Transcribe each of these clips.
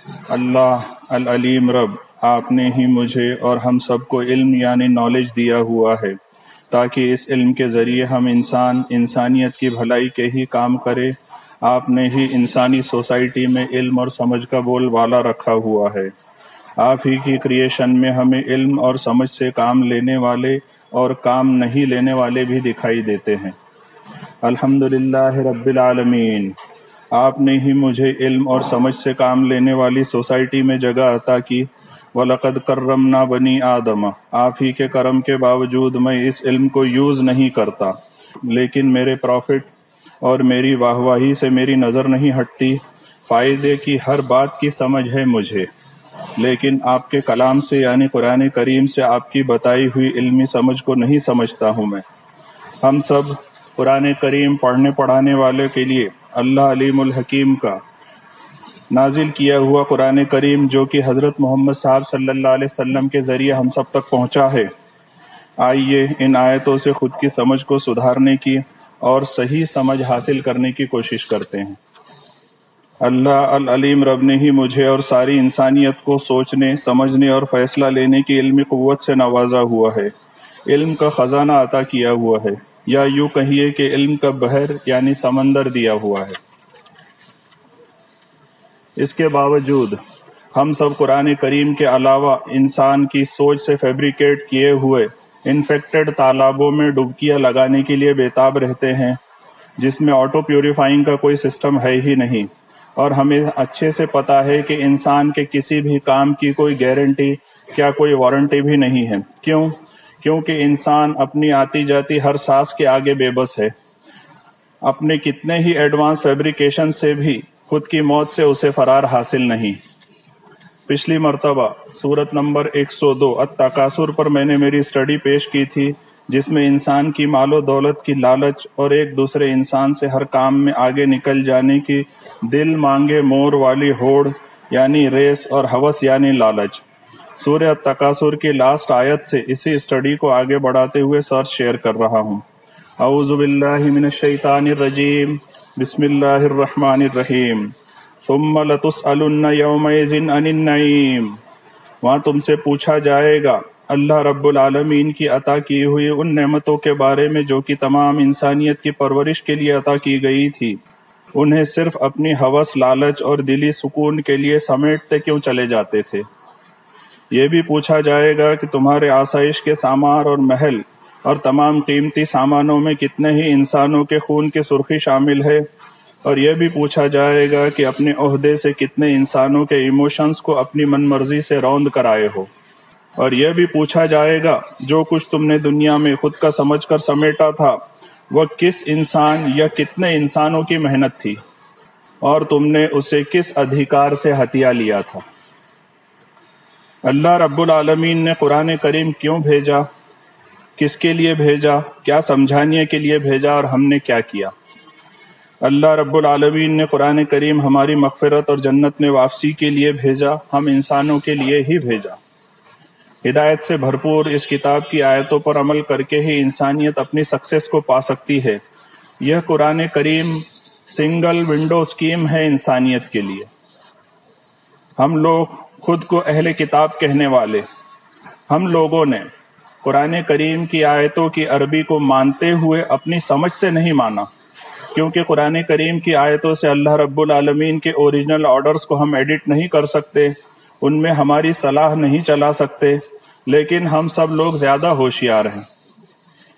اللہ العلیم رب، آپ نے ہی مجھے اور ہم سب کو علم یعنی نالج دیا ہوا ہے تاکہ اس علم کے ذریعے ہم انسانیت کی بھلائی کے ہی کام کرے۔ آپ نے ہی انسانی سوسائٹی میں علم اور سمجھ کا بول بالا رکھا ہوا ہے۔ آپ ہی کی کریشن میں ہمیں علم اور سمجھ سے کام لینے والے اور کام نہیں لینے والے بھی دکھائی دیتے ہیں۔ الحمدللہ رب العالمین، آپ نے ہی مجھے علم اور سمجھ سے کام لینے والی سوسائٹی میں جگہ عطا کی۔ وَلَقَدْ كَرَّمْنَا بَنِي آدَمَ، آپ ہی کے کرم کے باوجود میں اس علم کو یوز نہیں کرتا، لیکن میرے پروفٹ اور میری واہواہی سے میری نظر نہیں ہٹتی۔ فائدے کی ہر بات کی سمجھ ہے مجھے، لیکن آپ کے کلام سے یعنی قرآن کریم سے آپ کی بتائی ہوئی علمی سمجھ کو نہیں سمجھتا ہوں میں۔ ہم سب قرآن کریم پڑھنے پڑھانے والے کے لیے اللہ علیم الحکیم کا نازل کیا ہوا قرآن کریم، جو کہ حضرت محمد صاحب صلی اللہ علیہ وسلم کے ذریعے ہم سب تک پہنچا ہے۔ آئیے ان آیتوں سے خود کی سمجھ کو سدھارنے کی اور صحیح سمجھ حاصل کرنے کی کوشش کرتے ہیں۔ اللہ العلیم رب نے ہی مجھے اور ساری انسانیت کو سوچنے، سمجھنے اور فیصلہ لینے کی علمی قوت سے نوازا ہوا ہے، علم کا خزانہ عطا کیا ہوا ہے، یا یوں کہیے کہ علم کا بحر یعنی سمندر دیا ہوا ہے۔ اس کے باوجود ہم سب قرآن کریم کے علاوہ انسان کی سوچ سے فیبریکیٹ کیے ہوئے انفیکٹڈ تالابوں میں ڈبکیاں لگانے کے لیے بےتاب رہتے ہیں، جس میں آٹو پیوریفائنگ کا کوئی سسٹم ہے ہی نہیں، اور ہمیں اچھے سے پتا ہے کہ انسان کے کسی بھی کام کی کوئی گارنٹی کیا کوئی وارنٹی بھی نہیں ہے۔ کیونکہ انسان اپنی آتی جاتی ہر سانس کے آگے بے بس ہے۔ اپنے کتنے ہی ایڈوانس فیبریکیشن سے بھی خود کی موت سے اسے فرار حاصل نہیں۔ پچھلی مرتبہ سورت نمبر 102 التکاثر پر میں نے میری اسٹڈی پیش کی تھی، جس میں انسان کی مال و دولت کی لالچ اور ایک دوسرے انسان سے ہر کام میں آگے نکل جانے کی دل مانگے مور والی ہوڑ یعنی ریس اور ہوس یعنی لالچ۔ سورہ التکاثر کی لاسٹ آیت سے اسی اسٹڈی کو آگے بڑھاتے ہوئے سرچ شیئر کر رہا ہوں۔ اعوذ باللہ من الشیطان الرجیم، بسم اللہ الرحمن الرحیم۔ ثم لتسألن یومئذ عن النعیم، وہاں تم سے پوچھا جائے گا اللہ رب العالمین کی عطا کی ہوئی ان نعمتوں کے بارے میں جو کہ تمام انسانیت کی پرورش کے لیے عطا کی گئی تھی۔ انہیں صرف اپنی ہوس، لالچ اور دلی سکون کے لیے سمیٹتے کیوں چلے جاتے تھے؟ یہ بھی پوچھا جائے گا کہ تمہارے آسائش کے سامان اور محل اور تمام قیمتی سامانوں میں کتنے ہی انسانوں کے خون کی سرخی شامل ہے، اور یہ بھی پوچھا جائے گا کہ اپنے عہدے سے کتنے انسانوں کے ایموشنز کو اپنی من مرضی سے روند کر آئے ہو، اور یہ بھی پوچھا جائے گا جو کچھ تم نے دنیا میں خود کا سمجھ کر سمیٹا تھا وہ کس انسان یا کتنے انسانوں کی محنت تھی، اور تم نے اسے کس ادھیکار سے ہتھیا لیا تھا۔ اللہ رب العالمین نے قرآن کریم کیوں بھیجا، کس کے لیے بھیجا، کیا سمجھانے کے لیے بھیجا، اور ہم نے کیا کیا؟ اللہ رب العالمین نے قرآن کریم ہماری مغفرت اور جنت میں واپسی کے لیے بھیجا، ہم انسانوں کے لیے ہی بھیجا۔ ہدایت سے بھرپور اس کتاب کی آیتوں پر عمل کر کے ہی انسانیت اپنی سکسیس کو پا سکتی ہے۔ یہ قرآن کریم سنگل ونڈو اسکیم ہے انسانیت کے لیے۔ ہم لوگ خود کو اہل کتاب کہنے والے، ہم لوگوں نے قرآن کریم کی آیتوں کی عربی کو مانتے ہوئے اپنی سمجھ سے نہیں مانا، کیونکہ قرآن کریم کی آیتوں سے اللہ رب العالمین کے اوریجنل آرڈرز کو ہم ایڈٹ نہیں کر سکتے، ان میں ہماری صلاح نہیں چلا سکتے، لیکن ہم سب لوگ زیادہ ہوشیار ہیں۔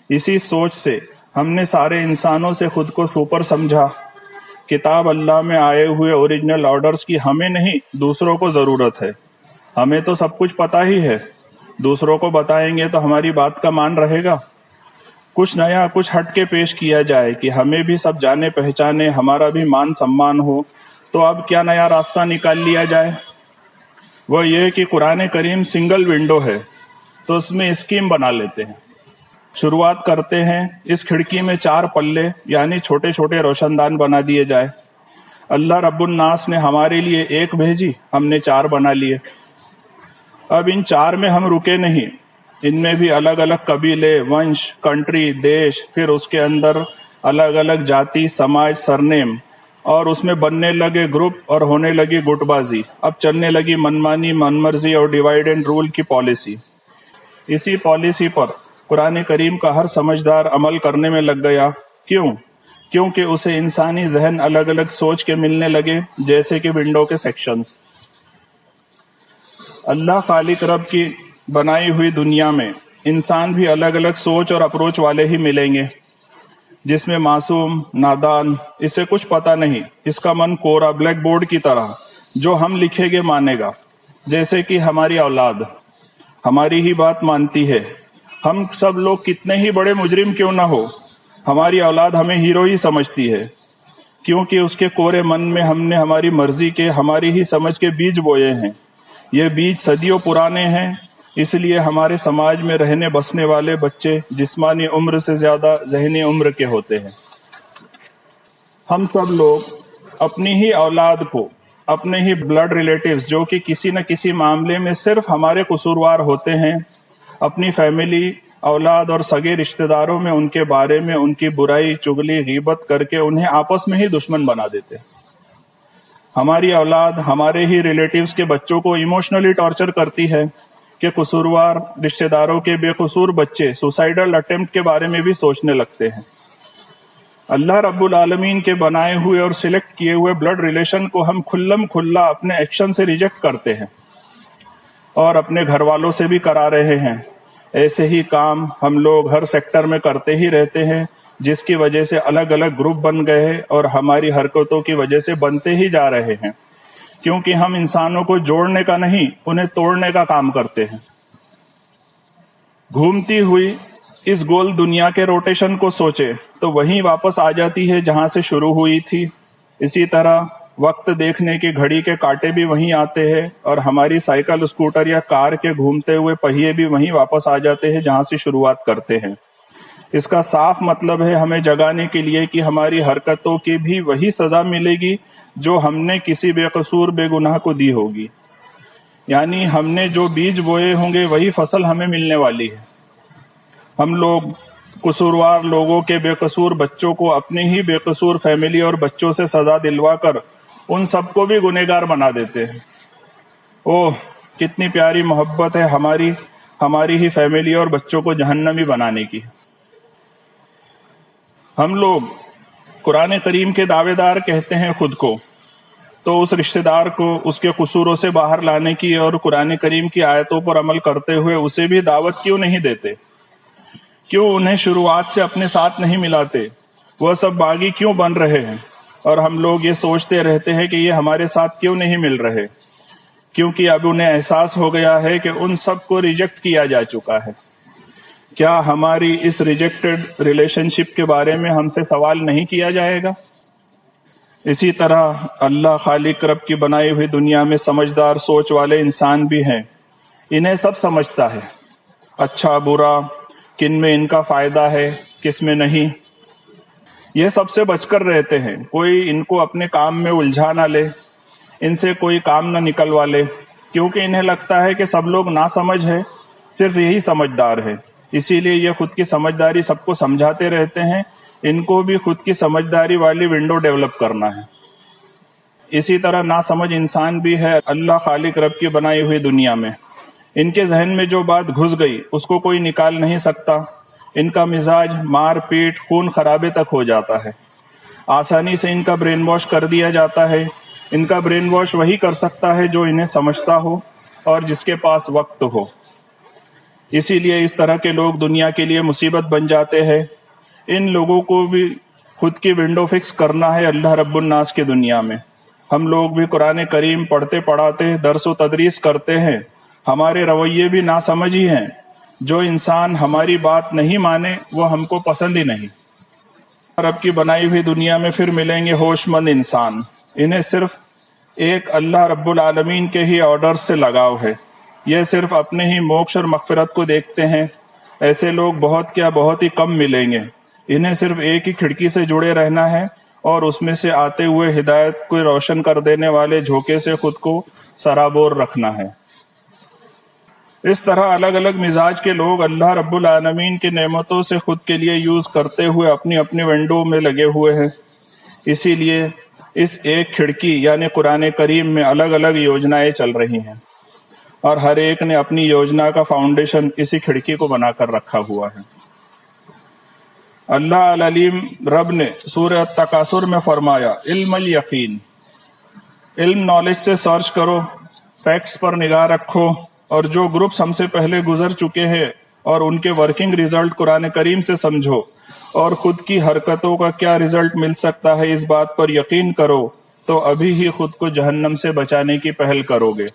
اسی سوچ سے ہم نے سارے انسانوں سے خود کو سپر سمجھا۔ کتاب اللہ میں آئے ہوئے اوریجنل آرڈرز کی ہمیں نہیں، دوسروں کو ضرورت ہے۔ ہمیں تو سب کچھ پتہ ہی ہے، دوسروں کو بتائیں گے تو ہماری بات کا مان رہے گا؟ کچھ نیا، کچھ ہٹ کے پیش کیا جائے کہ ہمیں بھی سب جانے پہچانے، ہمارا بھی مان سمان ہو، تو اب کیا نیا راستہ نکال لیا جائے؟ وہ یہ کہ قرآن کریم سنگل ونڈو ہے تو اس میں اسکیم بنا لیتے ہیں۔ شروعات کرتے ہیں، اس کھڑکی میں 4 پلے یعنی چھوٹے چھوٹے روشن دان بنا دیے جائے۔ اللہ رب الناس نے ہمارے لیے 1 بھیجی، ہم نے 4 بنا لیے۔ اب ان 4 میں ہم رکے نہیں، ان میں بھی الگ الگ قبیلے، ونش، کنٹری، دیش، پھر اس کے اندر الگ الگ جاتی، سماج، سرنیم، اور اس میں بننے لگے گروپ اور ہونے لگی گٹ بازی، اب چلنے لگی منمانی، من مرضی اور ڈیوائڈ اینڈ رول کی پالیسی۔ اسی پالیسی پر قرآن کریم کا ہر سمجھدار عمل کرنے میں لگ گیا۔ کیوں؟ کیونکہ اسے انسانی ذہن الگ الگ سوچ کے ملنے لگے، جیسے کہ ونڈو کے سیکشنز۔ اللہ خالق رب کی بنائی ہوئی دنیا میں انسان بھی الگ الگ سوچ اور اپروچ والے ہی ملیں گے، جس میں معصوم، نادان، اسے کچھ پتہ نہیں، اس کا من کورا بلیک بورڈ کی طرح، جو ہم لکھیں گے مانے گا، جیسے کہ ہماری اولاد ہماری ہی بات مانتی ہے۔ ہم سب لوگ کتنے ہی بڑے مجرم کیوں نہ ہو، ہماری اولاد ہمیں ہیرو ہی سمجھتی ہے، کیونکہ اس کے کورے من میں ہم نے ہماری مرضی کے، ہماری ہی سمجھ کے بیج بوئے ہیں۔ یہ بیج صدیوں پرانے ہیں، اس لیے ہمارے سماج میں رہنے بسنے والے بچے جسمانی عمر سے زیادہ ذہنی عمر کے ہوتے ہیں۔ ہم سب لوگ اپنی ہی اولاد کو، اپنے ہی بلڈ ریلیٹیوز جو کہ کسی نہ کسی معاملے میں صرف ہمارے قصوروار ہوتے ہیں، اپنی فیملی، اولاد اور سگے رشتہ داروں میں ان کے بارے میں ان کی برائی، چغلی، غیبت کر کے انہیں آپس میں ہی دشمن بنا دیتے ہیں۔ ہماری اولاد ہمارے ہی ریلیٹیوز کے بچوں کو ایموشنلی ٹارچر کرتی ہے کہ قصوروار رشتہ داروں کے بے قصور بچے سوسائیڈل اٹیمپٹ کے بارے میں بھی سوچنے لگتے ہیں۔ اللہ رب العالمین کے بنائے ہوئے اور سلیکٹ کیے ہوئے بلڈ ریلیشن کو ہم کھلم کھلا اپنے ایکشن سے ریجیکٹ کرتے ہیں اور اپنے گھر والوں سے بھی کرا رہے ہیں۔ ایسے ہی کام ہم لوگ ہر سیکٹر میں کرتے ہی رہتے ہیں، جس کی وجہ سے الگ الگ گروپ بن گئے ہیں اور ہماری حرکتوں کی وجہ سے بنتے ہی جا رہے ہیں، کیونکہ ہم انسانوں کو جوڑنے کا نہیں، انہیں توڑنے کا کام کرتے ہیں۔ گھومتی ہوئی اس گول دنیا کے روٹیشن کو سوچے تو وہیں واپس آ جاتی ہے جہاں سے شروع ہوئی تھی۔ اسی طرح وقت دیکھنے کی گھڑی کے کانٹے بھی وہیں آتے ہیں اور ہماری سائیکل، اسکوٹر یا کار کے گھومتے ہوئے پہیے بھی وہیں واپس آ جاتے ہیں جہاں سے شروعات کرتے ہیں۔ اس کا صاف مطلب ہے ہمیں جگانے کے لیے کہ ہماری حرکتوں کی بھی وہی سزا ملے گی جو ہم نے کسی بے قصور بے گناہ کو دی ہوگی، یعنی ہم نے جو بیج بوئے ہوں گے وہی فصل ہمیں ملنے والی ہے۔ ہم لوگ قصوروار لوگوں کے بے قصور بچوں کو اپنے ہی بے قصور فیملی اور بچوں سے سزا دلوا کر ان سب کو بھی گنہگار بنا دیتے ہیں۔ اوہ کتنی پیاری محبت ہے ہماری ہی فیملی اور بچوں کو جہنمی بنانے کی۔ ہم لوگ قرآن کریم کے دعوے دار کہتے ہیں خود کو، تو اس رشتہ دار کو اس کے قصوروں سے باہر لانے کی اور قرآن کریم کی آیتوں پر عمل کرتے ہوئے اسے بھی دعوت کیوں نہیں دیتے؟ کیوں انہیں شروعات سے اپنے ساتھ نہیں ملاتے؟ وہ سب باغی کیوں بن رہے ہیں اور ہم لوگ یہ سوچتے رہتے ہیں کہ یہ ہمارے ساتھ کیوں نہیں مل رہے؟ کیونکہ اب انہیں احساس ہو گیا ہے کہ ان سب کو ریجیکٹ کیا جا چکا ہے۔ کیا ہماری اس ریجیکٹڈ ریلیشن شپ کے بارے میں ہم سے سوال نہیں کیا جائے گا؟ اسی طرح اللہ خالق رب کی بنائی ہوئی دنیا میں سمجھدار سوچ والے انسان بھی ہیں، انہیں سب سمجھتا ہے، اچھا برا، کن میں ان کا فائدہ ہے کس میں نہیں۔ یہ سب سے بچ کر رہتے ہیں، کوئی ان کو اپنے کام میں الجھا نہ لے، ان سے کوئی کام نہ نکلوا لے، کیونکہ انہیں لگتا ہے کہ سب لوگ ناسمجھ ہے، صرف یہی سمجھدار ہے، اسی لیے یہ خود کی سمجھداری سب کو سمجھاتے رہتے ہیں۔ ان کو بھی خود کی سمجھداری والی ونڈو ڈیولپ کرنا ہے۔ اسی طرح ناسمجھ انسان بھی ہے اللہ خالق رب کی بنائی ہوئی دنیا میں۔ ان کے ذہن میں جو بات گھس گئی اس کو کوئی نکال نہیں سکتا۔ ان کا مزاج مار پیٹ، خون خرابے تک ہو جاتا ہے، آسانی سے ان کا برین واش کر دیا جاتا ہے۔ ان کا برین واش وہی کر سکتا ہے جو انہیں سمجھتا ہو اور جس کے پاس وقت ہو۔ اسی لیے اس طرح کے لوگ دنیا کے لیے مصیبت بن جاتے ہیں۔ ان لوگوں کو بھی خود کی ونڈو فکس کرنا ہے اللہ رب الناس کی دنیا میں۔ ہم لوگ بھی قرآن کریم پڑھتے پڑھاتے درس و تدریس کرتے ہیں، ہمارے رویے بھی ناسمجھ ہی ہیں۔ جو انسان ہماری بات نہیں مانے وہ ہم کو پسند ہی نہیں۔ رب کی بنائی ہوئی دنیا میں پھر ملیں گے ہوش مند انسان، انہیں صرف ایک اللہ رب العالمین کے ہی آرڈر سے لگاؤ ہے، یہ صرف اپنے ہی موکش اور مغفرت کو دیکھتے ہیں۔ ایسے لوگ بہت کیا بہت ہی کم ملیں گے، انہیں صرف ایک ہی کھڑکی سے جڑے رہنا ہے اور اس میں سے آتے ہوئے ہدایت کو روشن کر دینے والے جھونکے سے خود کو سرابور رکھنا ہے۔ اس طرح الگ الگ مزاج کے لوگ اللہ رب العالمین کی نعمتوں سے خود کے لیے یوز کرتے ہوئے اپنی اپنی ونڈو میں لگے ہوئے ہیں۔ اسی لیے اس ایک کھڑکی یعنی قرآن کریم میں الگ الگ یوجنائیں چل رہی ہیں، اور ہر ایک نے اپنی یوجنا کا فاؤنڈیشن اسی کھڑکی کو بنا کر رکھا ہوا ہے۔ اللہ العلیم رب نے سورہ التکاثر میں فرمایا، علم الیقین، علم نالج سے سرچ کرو، فیکٹس پر نگاہ رکھو، اور جو گروپس ہم سے پہلے گزر چکے ہیں اور ان کے ورکنگ ریزلٹ قرآن کریم سے سمجھو، اور خود کی حرکتوں کا کیا ریزلٹ مل سکتا ہے اس بات پر یقین کرو، تو ابھی ہی خود کو جہنم سے بچانے کی پہل کرو گے۔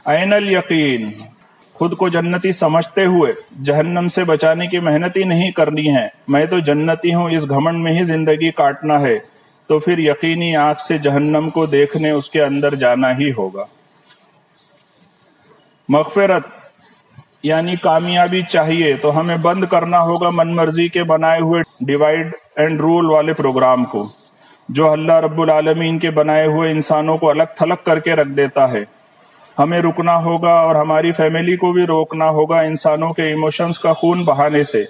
عین الیقین، خود کو جنتی سمجھتے ہوئے جہنم سے بچانے کی محنت ہی نہیں کرنی ہے، میں تو جنتی ہوں اس گھمنڈ میں ہی زندگی کاٹنا ہے، تو پھر یقینی آنکھ سے جہنم کو دیکھنے اس کے اندر جانا ہی ہوگا۔ مغفرت یعنی کامیابی چاہیے تو ہمیں بند کرنا ہوگا من مرضی کے بنائے ہوئے ڈیوائیڈ اینڈ رول والے پروگرام کو، جو اللہ رب العالمین کے بنائے ہوئے انسانوں کو الگ تھلگ کر کے رکھ دیتا ہے۔ ہمیں رکنا ہوگا اور ہماری فیملی کو بھی روکنا ہوگا انسانوں کے ایموشنز کا خون بہانے سے۔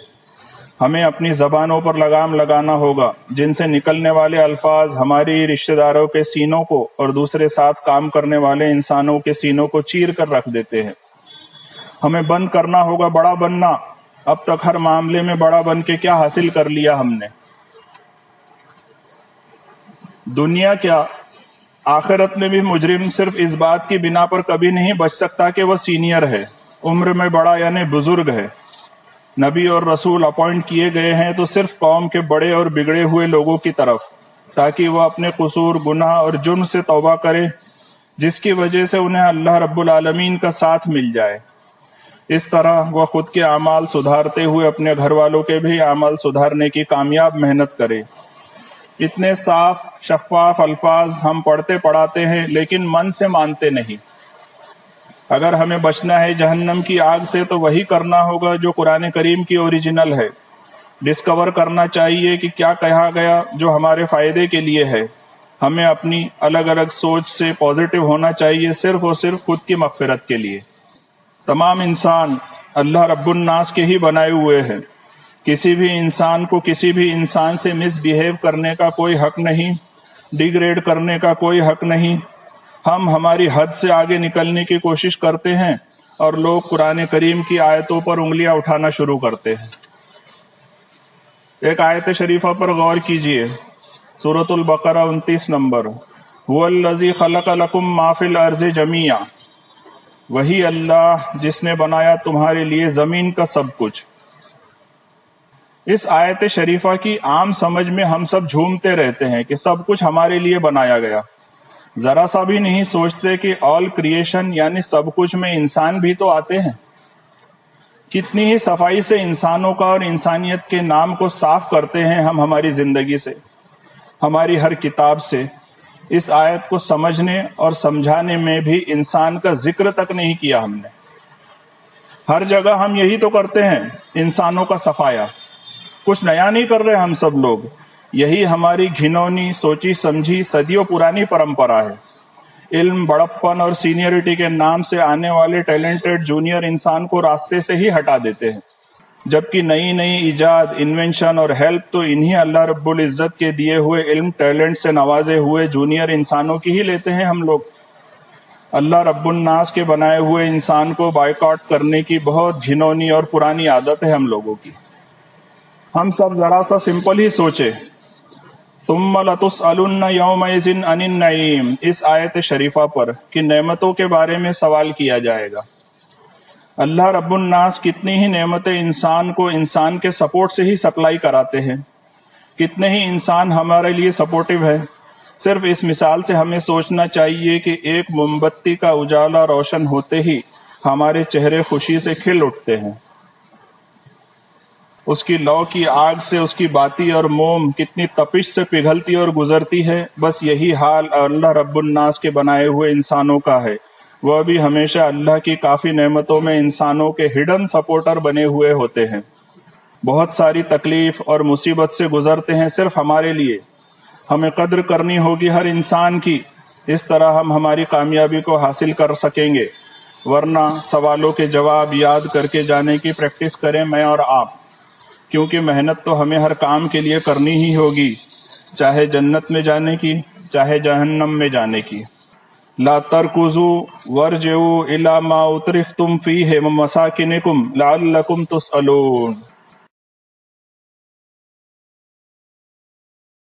ہمیں اپنی زبانوں پر لگام لگانا ہوگا، جن سے نکلنے والے الفاظ ہماری رشتہ داروں کے سینوں کو اور دوسرے ساتھ کام کرنے والے انسانوں کے سینوں کو چیر کر رکھ دیتے ہیں۔ ہمیں بند کرنا ہوگا بڑا بننا، اب تک ہر معاملے میں بڑا بن کے کیا حاصل کر لیا ہم نے۔ دنیا کیا، آخرت میں بھی مجرم صرف اس بات کی بنا پر کبھی نہیں بچ سکتا کہ وہ سینئر ہے، عمر میں بڑا یعنی بزرگ ہے، نبی اور رسول اپوائنٹ کیے گئے ہیں تو صرف قوم کے بڑے اور بگڑے ہوئے لوگوں کی طرف، تاکہ وہ اپنے قصور، گناہ اور جرم سے توبہ کرے، جس کی وجہ سے انہیں اللہ رب العالمین کا ساتھ مل جائے۔ اس طرح وہ خود کے اعمال سدھارتے ہوئے اپنے گھر والوں کے بھی اعمال سدھارنے کی کامیاب محنت کرے۔ اتنے صاف شفاف الفاظ ہم پڑھتے پڑھاتے ہیں لیکن من سے مانتے نہیں۔ اگر ہمیں بچنا ہے جہنم کی آگ سے تو وہی کرنا ہوگا جو قرآن کریم کی اوریجنل ہے۔ ڈسکور کرنا چاہیے کہ کیا کہا گیا جو ہمارے فائدے کے لیے ہے۔ ہمیں اپنی الگ الگ سوچ سے پازیٹیو ہونا چاہیے، صرف اور صرف خود کی مغفرت کے لیے۔ تمام انسان اللہ رب الناس کے ہی بنائے ہوئے ہیں، کسی بھی انسان کو کسی بھی انسان سے مس بیہیو کرنے کا کوئی حق نہیں، ڈیگریڈ کرنے کا کوئی حق نہیں۔ ہم ہماری حد سے آگے نکلنے کی کوشش کرتے ہیں اور لوگ قرآن کریم کی آیتوں پر انگلیاں اٹھانا شروع کرتے ہیں۔ ایک آیت شریفہ پر غور کیجئے، سورۃ البقرہ 29 نمبر، هو الذی خلق لکم ما فی الارض جمیعا، وہی اللہ جس نے بنایا تمہارے لیے زمین کا سب کچھ۔ اس آیت شریفہ کی عام سمجھ میں ہم سب جھومتے رہتے ہیں کہ سب کچھ ہمارے لیے بنایا گیا، ذرا سا بھی نہیں سوچتے کہ آل کریشن یعنی سب کچھ میں انسان بھی تو آتے ہیں۔ کتنی ہی صفائی سے انسانوں کا اور انسانیت کے نام کو صاف کرتے ہیں ہم ہماری زندگی سے، ہماری ہر کتاب سے۔ اس آیت کو سمجھنے اور سمجھانے میں بھی انسان کا ذکر تک نہیں کیا ہم نے۔ ہر جگہ ہم یہی تو کرتے ہیں، انسانوں کا صفایا۔ کچھ نیا نہیں کر رہے ہم سب لوگ، یہی ہماری گھنونی سوچی سمجھی صدیوں پرانی پرمپرا ہے۔ علم، بڑپن اور سینئرٹی کے نام سے آنے والے ٹیلنٹڈ جونیئر انسان کو راستے سے ہی ہٹا دیتے ہیں، جبکہ نئی نئی ایجاد، انوینشن اور ہیلپ تو انہی اللہ رب العزت کے دیے ہوئے علم، ٹیلنٹ سے نوازے ہوئے جونیئر انسانوں کی ہی لیتے ہیں ہم لوگ۔ اللہ رب الناس کے بنائے ہوئے انسان کو بائیکاٹ کرنے کی بہت گھنونی اور پرانی عادت ہے ہم لوگوں کی۔ ہم سب ذرا سا سمپل ہی سوچے، ثم لتسألن یومئذ عن النعیم، اس آیت شریفہ پر کہ نعمتوں کے بارے میں سوال کیا جائے گا۔ اللہ رب الناس کتنی ہی نعمتیں انسان کو انسان کے سپورٹ سے ہی سپلائی کراتے ہیں، کتنے ہی انسان ہمارے لیے سپورٹیو ہے۔ صرف اس مثال سے ہمیں سوچنا چاہیے کہ ایک موم بتی کا اجالا روشن ہوتے ہی ہمارے چہرے خوشی سے کھل اٹھتے ہیں۔ اس کی لو کی آگ سے اس کی باتی اور موم کتنی تپش سے پگھلتی اور گزرتی ہے، بس یہی حال اللہ رب الناس کے بنائے ہوئے انسانوں کا ہے۔ وہ بھی ہمیشہ اللہ کی کافی نعمتوں میں انسانوں کے ہڈن سپورٹر بنے ہوئے ہوتے ہیں، بہت ساری تکلیف اور مصیبت سے گزرتے ہیں صرف ہمارے لیے۔ ہمیں قدر کرنی ہوگی ہر انسان کی، اس طرح ہم ہماری کامیابی کو حاصل کر سکیں گے، ورنہ سوالوں کے جواب یاد کر کے جانے کی پریکٹس کریں میں اور آپ، کیونکہ محنت تو ہمیں ہر کام کے لیے کرنی ہی ہوگی۔ چاہے جنت میں جانے کی چاہے جہنم میں جانے کی۔ لا ترکزوا وارجعوا الی ما اترفتم فیہ ومساکنکم لعلکم تسألون۔